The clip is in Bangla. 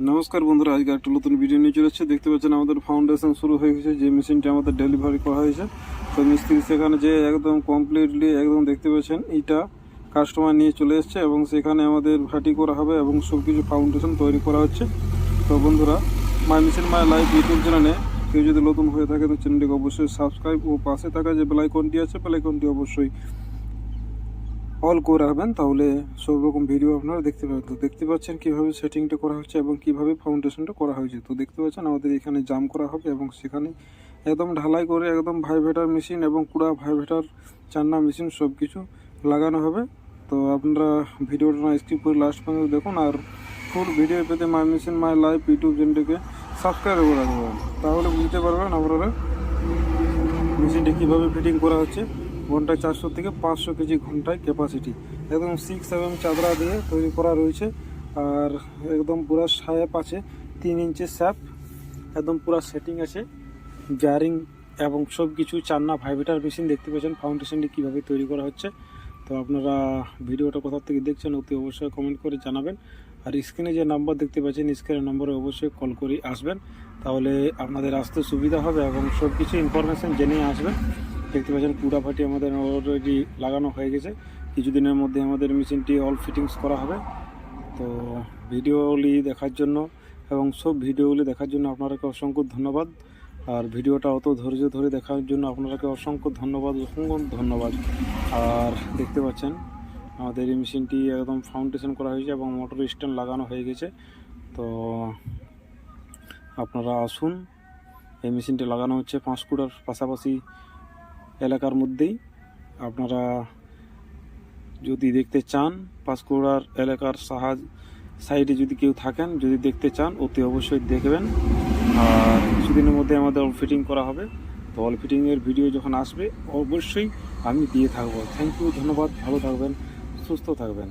নমস্কার বন্ধুরা, আজকে একটা নতুন ভিডিও নিয়ে চলে এসেছে। দেখতে পাচ্ছেন আমাদের ফাউন্ডেশন শুরু হয়ে গেছে, যে মেশিনটা আমাদের ডেলিভারি করা হয়েছে। তো মিস্ত্রি সেখানে যে একদম কমপ্লিটলি একদম দেখতে পাচ্ছেন এইটা কাস্টমার নিয়ে চলে এসছে এবং সেখানে আমাদের ভাটি করা হবে এবং সব কিছু ফাউন্ডেশন তৈরি করা হচ্ছে। তো বন্ধুরা, my machine my life YouTube চ্যানেলে কেউ যদি নতুন হয়ে থাকে তো চ্যানেলটিকে অবশ্যই সাবস্ক্রাইব ও পাশে থাকা যে বেলাইকনটি আছে বেলাইকনটি অবশ্যই অল করে রাখবেন, তাহলে সব রকম ভিডিও আপনারা দেখতে পাবেন। তো দেখতে পাচ্ছেন কীভাবে সেটিংটা করা হচ্ছে এবং কীভাবে ফাউন্ডেশনটা করা হয়েছে। তো দেখতে পাচ্ছেন আমাদের এখানে জাম করা হবে এবং সেখানে একদম ঢালাই করে একদম ভাইভেটার মেশিন এবং কুড়া ভাইভেটার চান্না মেশিন সব কিছু লাগানো হবে। তো আপনারা ভিডিওটা না স্কিপ করে লাস্ট পর্যন্ত দেখুন, আর ফুল ভিডিও পেতে my machine my life YouTube চ্যানেলটিকে সাবস্ক্রাইব করে রাখবেন, তাহলে বুঝতে পারবেন আপনারা মেশিনটি কীভাবে ফিটিং করা হচ্ছে। ঘন্টায় 400 থেকে 500 কেজি ঘন্টায় ক্যাপাসিটি, একদম 6mm চাদরা দিয়ে তৈরি করা রয়েছে। আর একদম পুরো সাহেব আছে, 3 ইঞ্চের স্যাপ, একদম পুরো সেটিং আছে, জারিং এবং সব কিছু চান্না ভাইব্রেটার মেশিন। দেখতে পাচ্ছেন ফাউন্ডেশনটি কীভাবে তৈরি করা হচ্ছে। তো আপনারা ভিডিওটা কোথা থেকে দেখছেন অতি অবশ্যই কমেন্ট করে জানাবেন। আর স্ক্রিনে যে নাম্বার দেখতে পাচ্ছেন স্ক্রিনের নম্বরে অবশ্যই কল করে আসবেন, তাহলে আপনাদের আসতে সুবিধা হবে এবং সব কিছু ইনফরমেশান জেনে আসবেন। দেখতে পাচ্ছেন কুড়া ফাটি আমাদের অলরেডি লাগানো হয়ে গেছে, কিছুদিনের মধ্যে আমাদের মেশিনটি অল ফিটিংস করা হবে। তো ভিডিওগুলি দেখার জন্য এবং সব ভিডিওগুলি দেখার জন্য আপনাদেরকে অসংখ্য ধন্যবাদ। আর ভিডিওটা অত ধৈর্য ধরে দেখার জন্য আপনাদেরকে অসংখ্য ধন্যবাদ। আর দেখতে পাচ্ছেন আমাদের এই মেশিনটি একদম ফাউন্ডেশন করা হয়েছে এবং মোটর স্ট্যান্ড লাগানো হয়ে গেছে। তো আপনারা আসুন, এই মেশিনটি লাগানো হচ্ছে পাঁশকুড়ার পাশাপাশি এলাকার মধ্যেই। আপনারা যদি দেখতে চান, পাঁশকুড়ার এলাকার সাইডে যদি কেউ থাকেন, যদি দেখতে চান অতি অবশ্যই দেখবেন। আর কিছুদিনের মধ্যে আমাদের অল ফিটিং করা হবে। তো অল ফিটিংয়ের ভিডিও যখন আসবে অবশ্যই আমি দিয়ে থাকবো। থ্যাংক ইউ, ধন্যবাদ, ভালো থাকবেন, সুস্থ থাকবেন।